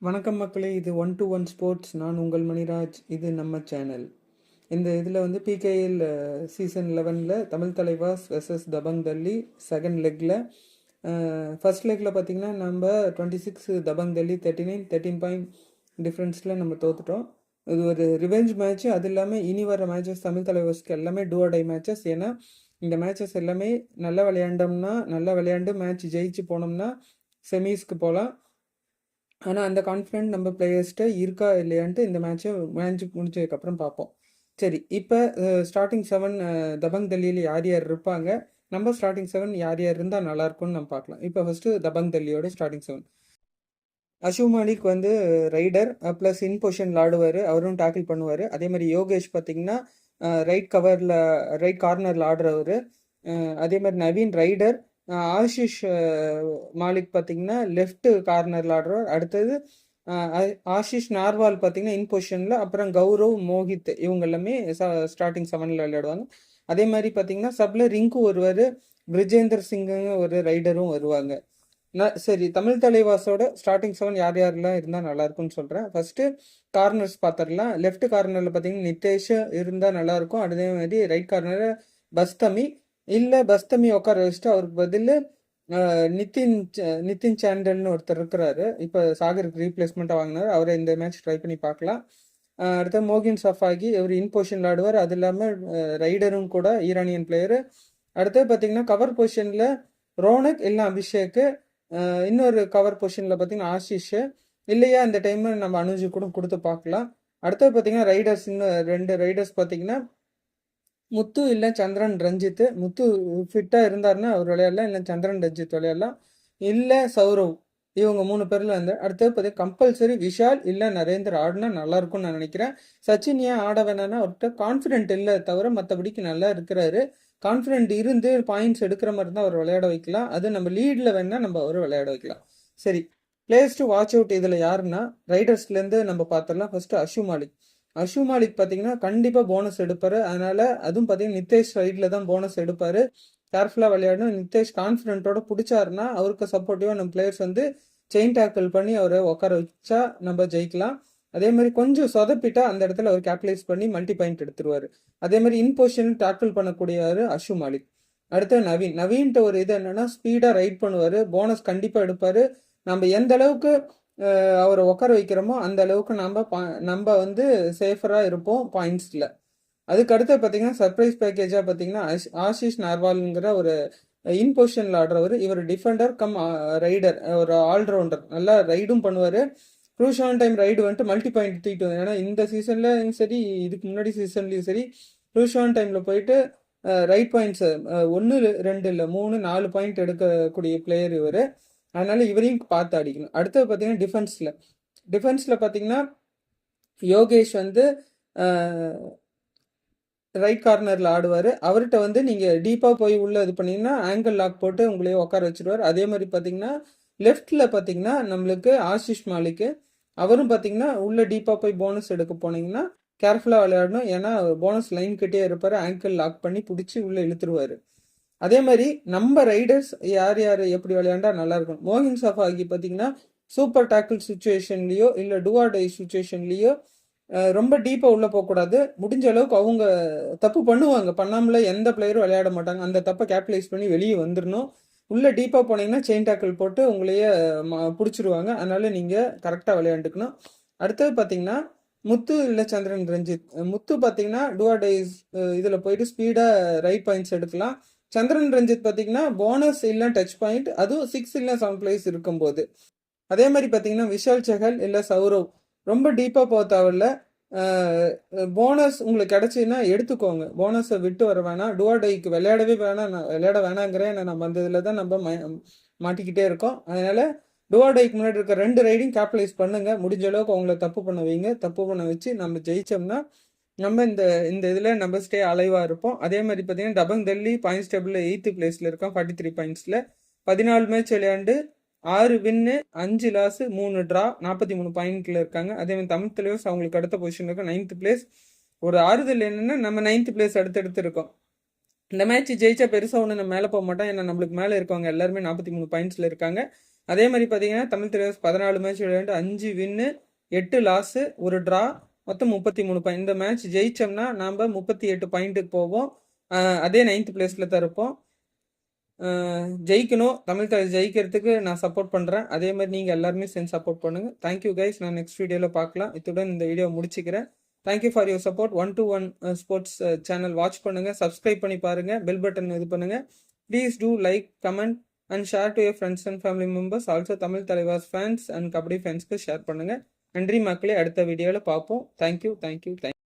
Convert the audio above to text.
வணக்கம் மக்களே, இது 1-to-1 ஸ்போர்ட்ஸ். நான் உங்கள் மணிராஜ். இது நம்ம சேனல். இந்த இதில் வந்து பிகேஎல் சீசன் 11ல் தமிழ் தலைவாஸ் வெர்சஸ் தபங் தல்லி செகண்ட் லெக்கில் ஃபர்ஸ்ட் லெக்கில் பார்த்தீங்கன்னா நம்ம 26 தபங் தல்லி 13 பாயிண்ட் டிஃப்ரென்ஸில் நம்ம தோத்துட்டோம். இது ஒரு ரிவெஞ்ச் மேட்ச். அது இல்லாமல் இனி வர மேட்சஸ் தமிழ் தலைவாஸ்க்கு எல்லாமே டூ ஆர் டை மேட்சஸ். ஏன்னா இந்த மேட்சஸ் எல்லாமே நல்லா விளையாண்டு மேட்ச் ஜெயிச்சு போனோம்னா செமிஸ்க்கு போகலாம். ஆனால் அந்த கான்ஃபிடென்ட் நம்ம பிளேயர்ஸ்கிட்ட இருக்கா இல்லையான்ட்டு இந்த மேட்ச் முடிஞ்சதுக்கப்புறம் பார்ப்போம். சரி, இப்போ ஸ்டார்டிங் 7 தபங் தல்லியில் யார் யார் இருப்பாங்க, நம்ம ஸ்டார்டிங் 7 யார் யார் இருந்தால் நல்லாயிருக்கும்னு நம்ம பார்க்கலாம். இப்போ ஃபஸ்ட்டு தபங் தல்லியோட ஸ்டார்டிங் 7. அஷு மாலிக் வந்து ரைடர் ப்ளஸ் இன் பொசிஷனில் ஆடுவார், அவரும் டேக்கிள் பண்ணுவார். அதே மாதிரி யோகேஷ் பார்த்தீங்கன்னா ரைட் கார்னரில் ஆடுறவர். அதே மாதிரி நவீன் ரைடர். ஆஷிஷ் மாலிக் பார்த்தீங்கன்னா லெஃப்ட் கார்னரில் ஆடுறவர். அடுத்தது ஆஷிஷ் நார்வால் பார்த்தீங்கன்னா இன் பொசிஷனில். அப்புறம் கௌரவ், மோஹித் இவங்க எல்லாமே ஸ்டார்டிங் 7ல் விளையாடுவாங்க. அதே மாதிரி பார்த்தீங்கன்னா சப்ல ரிங்கு வருவார், பிரிஜேந்தர் சிங்குங்க ஒரு ரைடரும் வருவாங்க. சரி, தமிழ் தலைவாஸோட ஸ்டார்டிங் 7 யார் யாரெல்லாம் இருந்தால் நல்லாயிருக்கும்னு சொல்கிறேன். ஃபஸ்ட்டு கார்னர்ஸ் பார்த்துடலாம். லெஃப்ட் கார்னரில் பார்த்தீங்கன்னா நித்தேஷ் இருந்தால் நல்லாயிருக்கும். அதே மாதிரி ரைட் கார்னரில் பஸ்தமி. இல்லை பஸ்தமி உட்கார வச்சுட்டு அவருக்கு பதில் நிதின் சாண்டல்னு ஒருத்தர் இருக்கிறாரு. இப்போ சாகருக்கு ரீப்ளேஸ்மெண்ட்டாக வாங்கினார். அவரை இந்த மேட்ச் ட்ரை பண்ணி பார்க்கலாம். அடுத்து மோகின் சஃபாகி, இவர் இன் பொசிஷனில் ஆடுவார். அது இல்லாமல் ரைடரும் கூட, ஈரானியன் பிளேயரு. அடுத்து பார்த்தீங்கன்னா கவர் பொசிஷனில் ரோனக் இல்லை அபிஷேக். இன்னொரு கவர் பொசிஷனில் பார்த்தீங்கன்னா ஆஷிஷ். இல்லையா இந்த டைமில் நம்ம அனுஜு கூட கொடுத்து பார்க்கலாம். அடுத்தது பார்த்தீங்கன்னா ரைடர்ஸ், இன்னும் 2 ரைடர்ஸ் பார்த்தீங்கன்னா முத்து இல்லை சந்திரன் ரஞ்சித். முத்து ஃபிட்டாக இருந்தாருன்னா அவர் விளையாடலாம், இல்லை சந்திரன் ரஞ்சித் விளையாடலாம், இல்லை சௌரவ். இவங்க 3 பேரில் வந்து அடுத்தது பார்த்தீங்கன்னா கம்பல்சரி விஷால் இல்லை நரேந்தர் ஆடினா நல்லாயிருக்கும்னு நான் நினைக்கிறேன். சச்சின் ஏன் ஆட வேணான்னா அவர்கிட்ட கான்ஃபிடென்ட் இல்லை தவிர மற்றபடிக்கு நல்லா இருக்கிறாரு. கான்ஃபிடென்ட் இருந்து பாயிண்ட்ஸ் எடுக்கிற மாதிரி தான் அவர் விளையாட வைக்கலாம். அது நம்ம லீடில் வேணால் நம்ம அவர் விளையாட வைக்கலாம். சரி, பிளேயர்ஸ் டு வாட்ச் அவுட் இதில் யாருன்னா ரைடர்ஸ்லேருந்து நம்ம பார்த்துடலாம். ஃபஸ்ட்டு அஷு மாலிக் பார்த்தீங்கன்னா கண்டிப்பாக போனஸ் எடுப்பார். அதனால் அதுவும் பார்த்தீங்கன்னா நித்தேஷ் சைடில் தான் போனஸ் எடுப்பார். கேர்ஃபுல்லாக விளையாடணும். நித்தேஷ் கான்ஃபிடென்ட்டோட பிடிச்சாருன்னா அவருக்கு சப்போர்ட்டிவாக நம்ம பிளேயர்ஸ் வந்து செயின் டேக்கிள் பண்ணி அவரை உட்கார வச்சா நம்ம ஜெயிக்கலாம். அதே மாதிரி கொஞ்சம் சொதப்பிட்டா அந்த இடத்துல அவர் கேபிட்டலைஸ் பண்ணி மல்டி பாயிண்ட் எடுத்துருவார். அதே மாதிரி இன் பொசிஷன் டேக்கிள் பண்ணக்கூடியவர் அஷு மாலிக். அடுத்து நவீன்ட்ட ஒரு இது என்னன்னா ஸ்பீடாக ரைட் பண்ணுவார், போனஸ் கண்டிப்பாக எடுப்பார். நம்ம எந்த அளவுக்கு அவரை உட்கார வைக்கிறோமோ அந்த அளவுக்கு நம்ம வந்து சேஃபராக இருப்போம் பாயிண்ட்ஸில். அதுக்கு அடுத்து பார்த்தீங்கன்னா சர்ப்ரைஸ் பேக்கேஜாக பார்த்தீங்கன்னா ஆஷிஷ் நார்வால்ங்கிற ஒரு இன் பொசிஷனில் ஆடுறவர். இவர் டிஃபெண்டர் கம் ரைடர், ஒரு ஆல்ரவுண்டர், நல்லா ரைடும் பண்ணுவார். க்ரூஷான் டைம் ரைடு வந்துட்டு மல்டி பாயிண்ட் தூக்கிட்டு வந்து, ஏன்னா இந்த சீசன்லையும் சரி இதுக்கு முன்னாடி சீசன்லையும் சரி க்ரூஷான் டைமில் போயிட்டு ரைட் பாயிண்ட்ஸ் 1 2 இல்லை 3 4 பாயிண்ட் எடுக்கக்கூடிய பிளேயர் இவர். அதனால இவரையும் பார்த்து அடிக்கணும். அடுத்தது பார்த்தீங்கன்னா டிஃபென்ஸில் பார்த்தீங்கன்னா யோகேஷ் வந்து ரைட் கார்னரில் ஆடுவார். அவர்கிட்ட வந்து நீங்கள் டீப்பாக போய் உள்ளே இது பண்ணிங்கன்னா ஆங்கிள் லாக் போட்டு உங்களையே உட்கார வச்சுருவார். அதே மாதிரி பார்த்தீங்கன்னா லெஃப்டில் பார்த்தீங்கன்னா நம்மளுக்கு ஆஷிஷ் மாலிக். அவரும் பார்த்தீங்கன்னா உள்ளே டீப்பாக போய் போனஸ் எடுக்க போனீங்கன்னா கேர்ஃபுல்லாக விளையாடணும். ஏன்னா போனஸ் லைன் கிட்டே இருப்பார், ஆங்கிள் லாக் பண்ணி பிடிச்சி உள்ளே இழுத்துருவார். அதே மாதிரி நம்ம ரைடர்ஸ் யார் எப்படி விளையாண்டா நல்லா இருக்கும். மோகின் சஃபாகி பார்த்தீங்கன்னா சூப்பர் டேக்கிள் சுச்சுவேஷன்லேயோ இல்லை டூஆர்-டை சுச்சுவேஷன்லேயோ ரொம்ப டீப்பாக உள்ளே போகக்கூடாது. முடிஞ்ச அளவுக்கு அவங்க தப்பு பண்ணுவாங்க, பண்ணாமல எந்த பிளேயரும் விளையாட மாட்டாங்க. அந்த தப்பை கேபிட்டலைஸ் பண்ணி வெளியே வந்துடணும். உள்ளே டீப்பாக போனீங்கன்னா செயின் டேக்கிள் போட்டு உங்களையே பிடிச்சிருவாங்க. அதனால நீங்கள் கரெக்டாக விளையாண்டுக்கணும். அடுத்தது பார்த்தீங்கன்னா முத்து இல்லை சந்திரன் ரஞ்சித். முத்து பார்த்தீங்கன்னா டூஆர்-டைஸ் இதில் போயிட்டு ஸ்பீடாக ரைட் பாயிண்ட்ஸ் எடுக்கலாம். சந்திரன் ரஞ்சித் பார்த்தீங்கன்னா போனஸ் இல்லை டச் பாயிண்ட், அதுவும் 6 இல்லை 7 பிளேஸ் இருக்கும்போது. அதே மாதிரி பார்த்தீங்கன்னா விஷால் சஹல் இல்லை சௌரவ் ரொம்ப டீப்பாக போக தேவையில்ல. போனஸ் உங்களுக்கு கிடச்சின்னா எடுத்துக்கோங்க, போனஸை விட்டு வர வேணாம். டூஆர்-டைக்கு விளையாட வேணாங்கிறேன். நம்ம அந்த இதில் தான் நம்ம மாட்டிக்கிட்டே இருக்கோம். அதனால டூஆர்-டைக்கு முன்னாடி இருக்க 2 ரைடிங் கேபிட்டலைஸ் பண்ணுங்க. முடிஞ்ச அளவுக்கு அவங்கள தப்பு பண்ண வைங்க. தப்பு பண்ண வச்சு நம்ம ஜெயிச்சோம்னா நம்ம இந்த இதில் நம்ம ஸ்டே அலைவாக இருப்போம். அதே மாதிரி பார்த்தீங்கன்னா தபங் தல்லி பாயிண்ட்ஸ் டேபிளில் 8th பிளேஸில் இருக்கோம் 43 பாயிண்ட்ஸில். 14 மேட்ச் விளையாண்டு 6 வின்னு 5 லாஸ் 3 ட்ரா 43 பாயிண்ட்ல இருக்காங்க. அதே மாதிரி தமிழ் தலைவர்ஸ் அவங்களுக்கு அடுத்த பொசிஷன் இருக்கும் 9th பிளேஸ். ஒரு ஆறுதல் என்னன்னா நம்ம 9th பிளேஸ் அடுத்தடுத்து இருக்கோம். இந்த மேட்ச் ஜெயிச்சா பெருசாக ஒன்று நம்ம மேலே போக மாட்டோம். ஏன்னா நம்மளுக்கு மேலே இருக்கவங்க எல்லாருமே 43 பாயிண்ட்ஸில் இருக்காங்க. அதே மாதிரி பார்த்தீங்கன்னா தமிழ் தலைவாஸ் 14 மேட்ச் விளையாண்டு 5 வின்னு 8 லாஸு 1 ட்ரா மொத்தம் 33 பாயிண்ட். இந்த மேட்ச் ஜெயிச்சோம்னா நாம் 38 பாயிண்ட்டுக்கு போவோம். அதே 9th பிளேஸில் தான் இருப்போம். ஜெயிக்கணும், தமிழ் தலைவர் ஜெயிக்கிறதுக்கு நான் சப்போர்ட் பண்ணுறேன். அதே மாதிரி நீங்கள் எல்லாருமே சேர்ந்து சப்போர்ட் பண்ணுங்கள். தேங்க்யூ கைஸ், நான் நெக்ஸ்ட் வீடியோவில் பார்க்கலாம். இத்துடன் இந்த வீடியோ முடிச்சுக்கிறேன். Thank you for your support. 1-to-1 sports channel watch பண்ணுங்கள், சப்ஸ்கிரைப் பண்ணி பாருங்கள், பெல் பட்டன் இது பண்ணுங்கள். Please do like, comment and share to your friends and family members. Also Tamil Thalaivas fans and kabaddi ஃபேன்ஸ்க்கு ஷேர் பண்ணுங்கள். நன்றி மக்களே, அடுத்த வீடியோவில் பார்ப்போம். தேங்க்யூ.